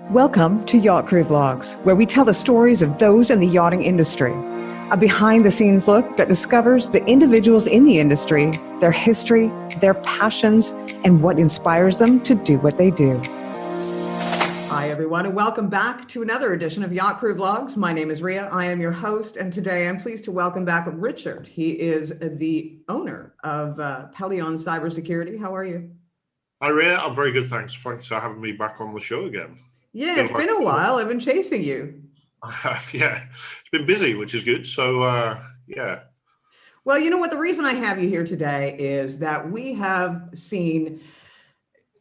Welcome to Yachtcrew Vlogs, where we tell the stories of those in the yachting industry. A behind-the-scenes look that discovers the individuals in the industry, their history, their passions, and what inspires them to do what they do. Hi, everyone, and welcome back to another edition of Yachtcrew Vlogs. My name is Ria. I am your host, and today I'm pleased to welcome back Richard. He is the owner of Pelion Cyber Security. How are you? Hi, Ria. I'm very good, thanks. Thanks for having me back on the show again. Yeah, it's been a while. I've been chasing you. Yeah, it's been busy, which is good. So, yeah. Well, you know what? The reason I have you here today is that we have seen,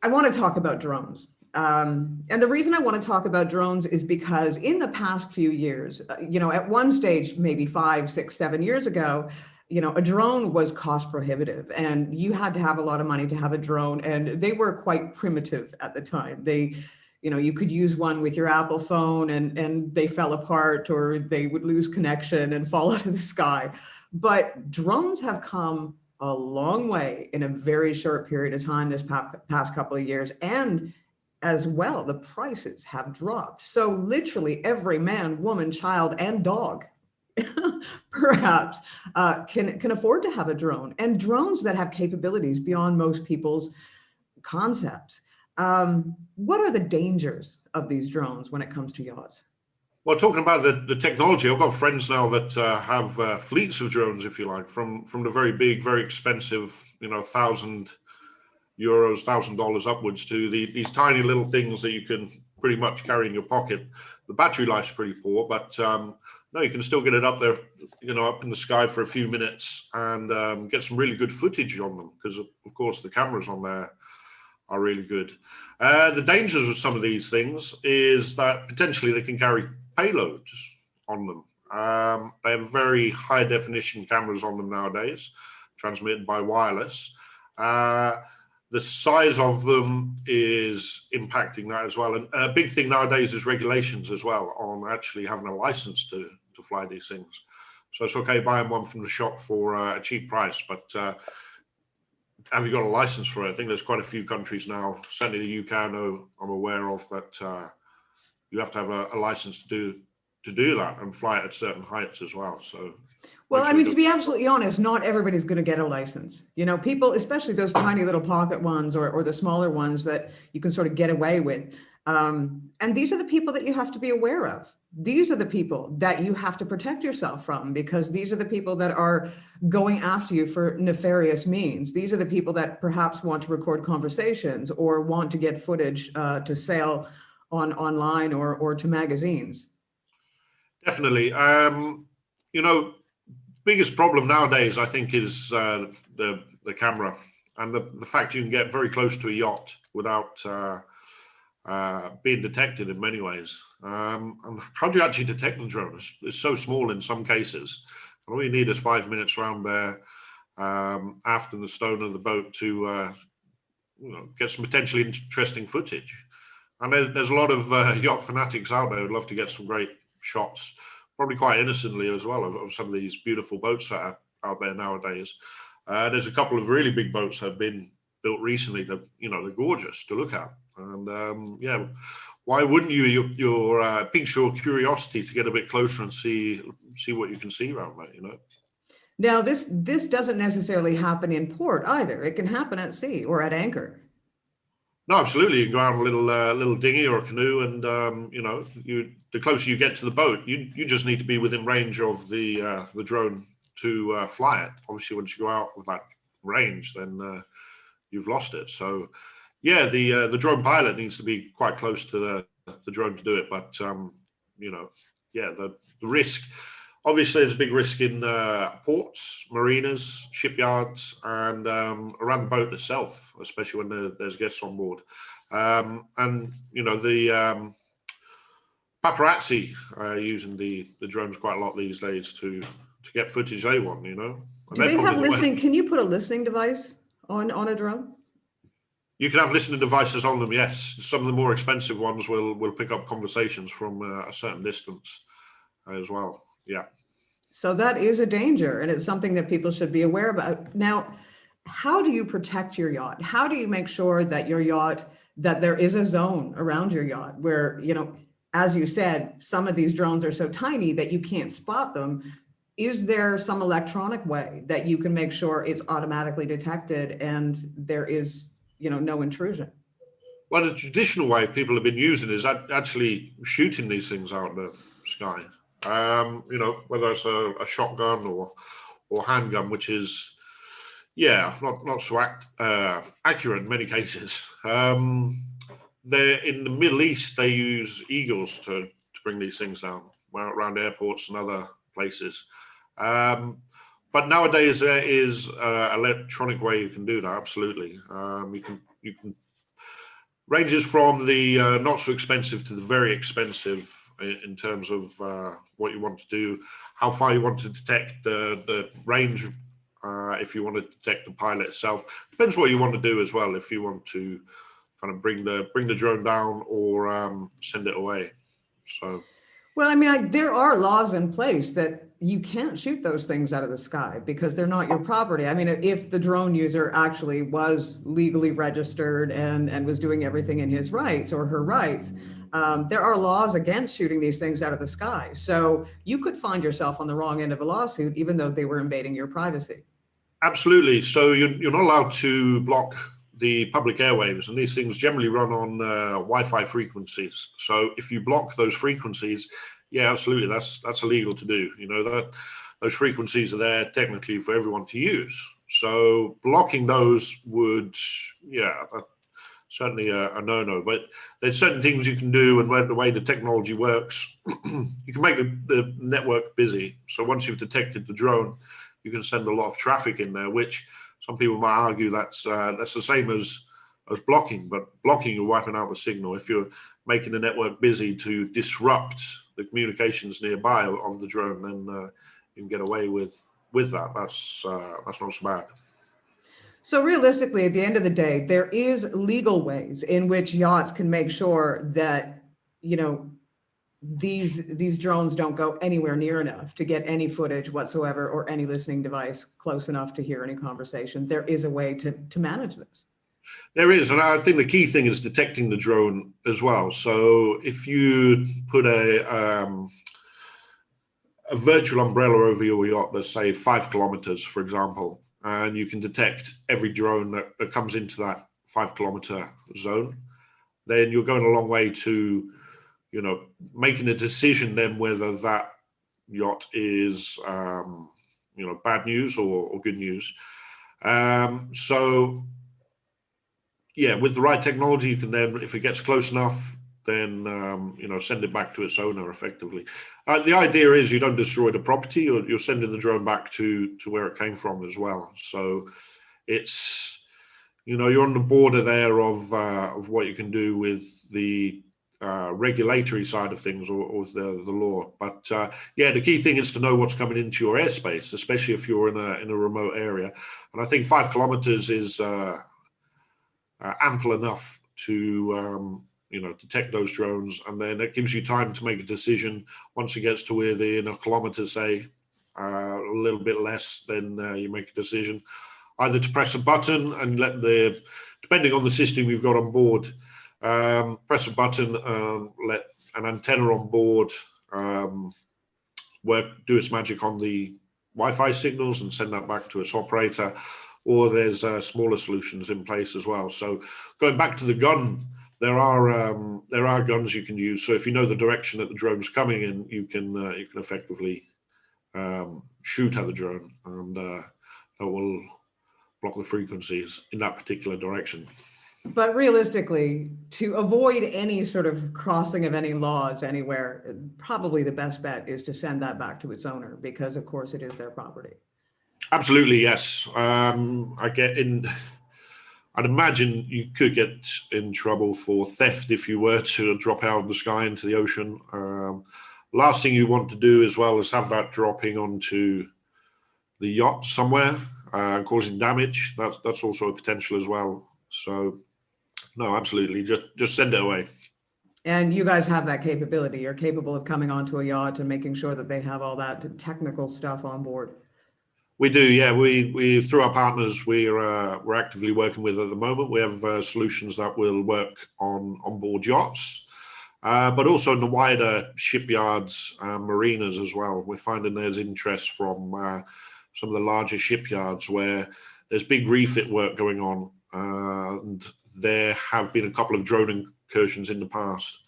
I want to talk about drones. And the reason I want to talk about drones is because in the past few years, at one stage, maybe 5, 6, 7 years ago, a drone was cost prohibitive and you had to have a lot of money to have a drone, and they were quite primitive at the time. You could use one with your Apple phone and they fell apart, or they would lose connection and fall out of the sky. But drones have come a long way in a very short period of time this past couple of years. And as well, the prices have dropped. So literally every man, woman, child, and dog perhaps can afford to have a drone, and drones that have capabilities beyond most people's concepts. What are the dangers of these drones when it comes to yachts? Well, talking about the technology, I've got friends now that have fleets of drones, if you like, from the very big, very expensive, €1,000, $1,000 upwards to these tiny little things that you can pretty much carry in your pocket. The battery life's pretty poor, but no, you can still get it up there, up in the sky for a few minutes and get some really good footage on them because, of course, the cameras on there are really good. The dangers of some of these things is that potentially they can carry payloads on them. They have very high definition cameras on them nowadays, transmitted by wireless. The size of them is impacting that as well. And a big thing nowadays is regulations as well on actually having a license to fly these things. So it's okay buying one from the shop for a cheap price, but have you got a license for it? I think there's quite a few countries now, certainly the UK I'm aware of, that you have to have a license to do that and fly it at certain heights as well. So, well, I mean, to be absolutely honest, not everybody's going to get a license. People, especially those tiny little pocket ones or the smaller ones that you can sort of get away with. And these are the people that you have to be aware of. These are the people that you have to protect yourself from, because these are the people that are going after you for nefarious means. These are the people that perhaps want to record conversations or want to get footage to sell online or to magazines. Definitely. Biggest problem nowadays, I think, is the camera and the fact you can get very close to a yacht without being detected in many ways. And how do you actually detect the drone? It's so small in some cases. And all you need is 5 minutes around there after the stern of the boat to get some potentially interesting footage. And there's a lot of yacht fanatics out there who'd love to get some great shots, probably quite innocently as well, of some of these beautiful boats that are out there nowadays. There's a couple of really big boats that have been built recently that, they're gorgeous to look at. And why wouldn't you? Piques your curiosity to get a bit closer and see what you can see around there, Now, this doesn't necessarily happen in port either. It can happen at sea or at anchor. No, absolutely. You can go out on a little dinghy or a canoe, and the closer you get to the boat, you just need to be within range of the drone to fly it. Obviously, once you go out with that range, then you've lost it. So, yeah, the drone pilot needs to be quite close to the drone to do it. But the risk. Obviously, there's a big risk in ports, marinas, shipyards, and around the boat itself, especially when there's guests on board. The paparazzi are using the drones quite a lot these days to get footage they want, Do they have listening? Can you put a listening device on a drone? You can have listening devices on them, yes. Some of the more expensive ones will pick up conversations from a certain distance as well. Yeah. So that is a danger, and it's something that people should be aware about. Now, how do you protect your yacht? How do you make sure that your yacht that there is a zone around your yacht where, you know, as you said, some of these drones are so tiny that you can't spot them. Is there some electronic way that you can make sure it's automatically detected and there is, you know, no intrusion? Well, the traditional way people have been using is actually shooting these things out of the sky. You know, whether it's a shotgun or handgun, which is, yeah, not so accurate in many cases. They're in the Middle East. They use eagles to bring these things down around airports and other places. But nowadays there is an electronic way you can do that. Absolutely, you can ranges from the not so expensive to the very expensive in terms of what you want to do, how far you want to detect the range. If you want to detect the pilot itself, depends what you want to do as well. If you want to kind of bring the drone down or send it away. So, well, I mean, there are laws in place that you can't shoot those things out of the sky because they're not your property. I mean, if the drone user actually was legally registered and was doing everything in his rights or her rights, there are laws against shooting these things out of the sky. So you could find yourself on the wrong end of a lawsuit, even though they were invading your privacy. absolutely. So you're not allowed to block the public airwaves, and these things generally run on Wi-Fi frequencies. So if you block those frequencies, yeah, absolutely, that's illegal to do. You know, that those frequencies are there technically for everyone to use. So blocking those would, yeah, certainly a no-no. But there's certain things you can do, and the way the technology works, you can make the network busy. So once you've detected the drone, you can send a lot of traffic in there, which some people might argue that's the same as blocking, but blocking, you're wiping out the signal. If you're making the network busy to disrupt the communications nearby of the drone, then you can get away with that. That's not so bad. So realistically, at the end of the day, there is legal ways in which yachts can make sure that, you know, these drones don't go anywhere near enough to get any footage whatsoever or any listening device close enough to hear any conversation. There is a way to manage this. There is, and I think the key thing is detecting the drone as well. So if you put a virtual umbrella over your yacht, let's say 5 kilometers, for example, and you can detect every drone that comes into that 5 kilometer zone, then you're going a long way to, you know, making a decision then whether that yacht is, you know, bad news or good news. So, yeah, with the right technology, you can then, if it gets close enough, then, you know, send it back to its owner effectively. The idea is you don't destroy the property, you're sending the drone back to where it came from as well. So it's, you know, you're on the border there of what you can do with the regulatory side of things or the law. But yeah, the key thing is to know what's coming into your airspace, especially if you're in a remote area. And I think 5 kilometers is ample enough to you know, detect those drones, and then it gives you time to make a decision. Once it gets to within a kilometer, say, a little bit less, then you make a decision either to press a button and let depending on the system you've got on board, press a button, let an antenna on board do its magic on the Wi-Fi signals and send that back to its operator, or there's smaller solutions in place as well. So going back to the gun, there are guns you can use. So if you know the direction that the drone's coming in, you can effectively shoot at the drone, and that will block the frequencies in that particular direction. But realistically, to avoid any sort of crossing of any laws anywhere, probably the best bet is to send that back to its owner, because of course it is their property. Absolutely, yes. I'd imagine you could get in trouble for theft if you were to drop out of the sky into the ocean. Last thing you want to do as well is have that dropping onto the yacht somewhere, causing damage. That's also a potential as well. So no, absolutely, just send it away. And you guys have that capability. You're capable of coming onto a yacht and making sure that they have all that technical stuff on board. We do, yeah. We through our partners, we're actively working with at the moment. We have solutions that will work on onboard yachts, but also in the wider shipyards, marinas as well. We're finding there's interest from some of the larger shipyards where there's big refit work going on, and there have been a couple of drone incursions in the past.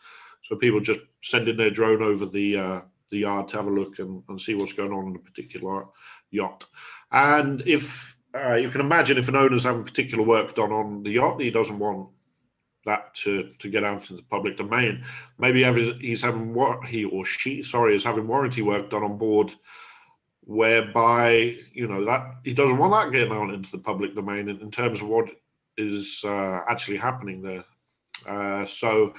So people just sending their drone over the yard to have a look and see what's going on in a particular yacht. And if you can imagine, if an owner's having particular work done on the yacht, he doesn't want that to get out into the public domain. Maybe he's having is having warranty work done on board, whereby that he doesn't want that getting out into the public domain in terms of what is actually happening there. So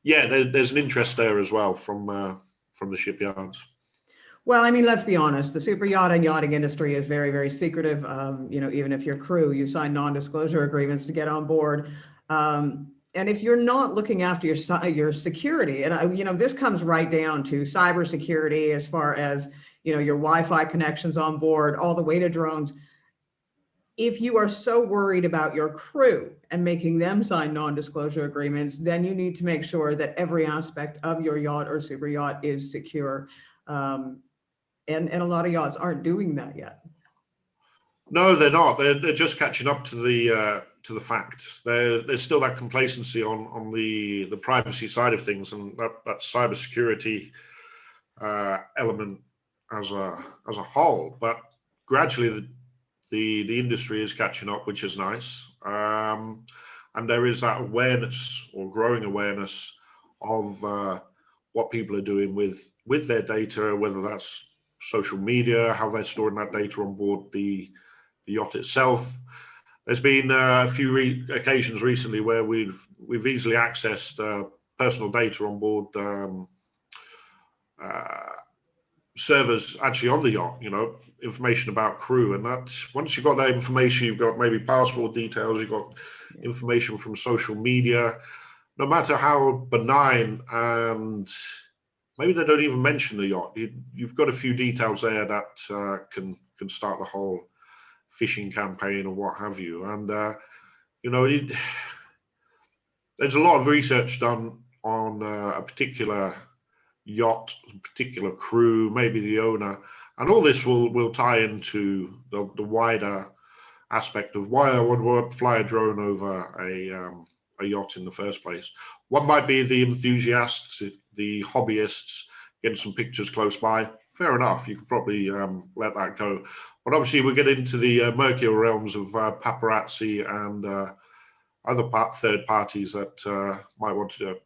yeah, there's an interest there as well from the shipyards. Well, I mean, let's be honest, the super yacht and yachting industry is very, very secretive. Even if you're crew, you sign non-disclosure agreements to get on board. And if you're not looking after your security, and this comes right down to cyber security, as far as your Wi-Fi connections on board, all the way to drones. If you are so worried about your crew and making them sign non-disclosure agreements, then you need to make sure that every aspect of your yacht or super yacht is secure. And a lot of yachts aren't doing that yet. No, they're not. They're just catching up to the fact. There's still that complacency on the privacy side of things, and that cybersecurity element as a whole. But gradually, the industry is catching up, which is nice. And there is that awareness, or growing awareness, of what people are doing with their data, whether that's social media, how they're storing that data on board the yacht itself. There's been a few occasions recently where we've easily accessed personal data on board servers actually on the yacht, information about crew. And that, once you've got that information, you've got maybe passport details, you've got information from social media, no matter how benign, and maybe they don't even mention the yacht. You've got a few details there that can start the whole phishing campaign or what have you. And there's a lot of research done on a particular yacht, a particular crew, maybe the owner, and all this will tie into the wider aspect of why I would fly a drone over a yacht in the first place. One might be the enthusiasts, the hobbyists, getting some pictures close by. Fair enough, you could probably let that go. But obviously we get into the murkier realms of paparazzi and other third parties that might want to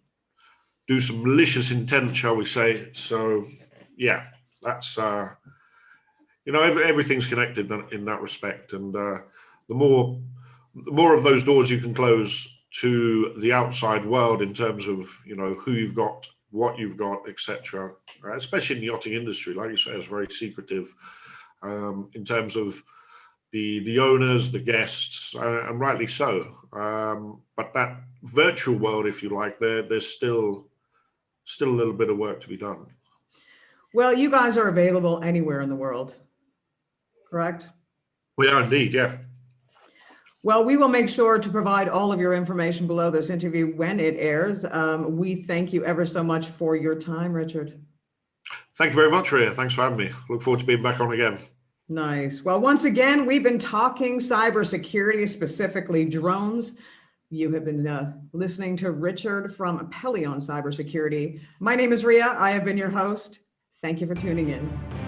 do some malicious intent, shall we say. So yeah, that's everything's connected in that respect. And the more of those doors you can close to the outside world in terms of who you've got, what you've got, etc., especially in the yachting industry, like you say, it's very secretive in terms of the owners, the guests, and rightly so. But that virtual world, if you like, there's still a little bit of work to be done. Well, you guys are available anywhere in the world, correct? We are indeed, yeah. Well, we will make sure to provide all of your information below this interview when it airs. We thank you ever so much for your time, Richard. Thank you very much, Rhea. Thanks for having me. Look forward to being back on again. Nice. Well, once again, we've been talking cybersecurity, specifically drones. You have been listening to Richard from Pelion Cyber Security. My name is Rhea. I have been your host. Thank you for tuning in.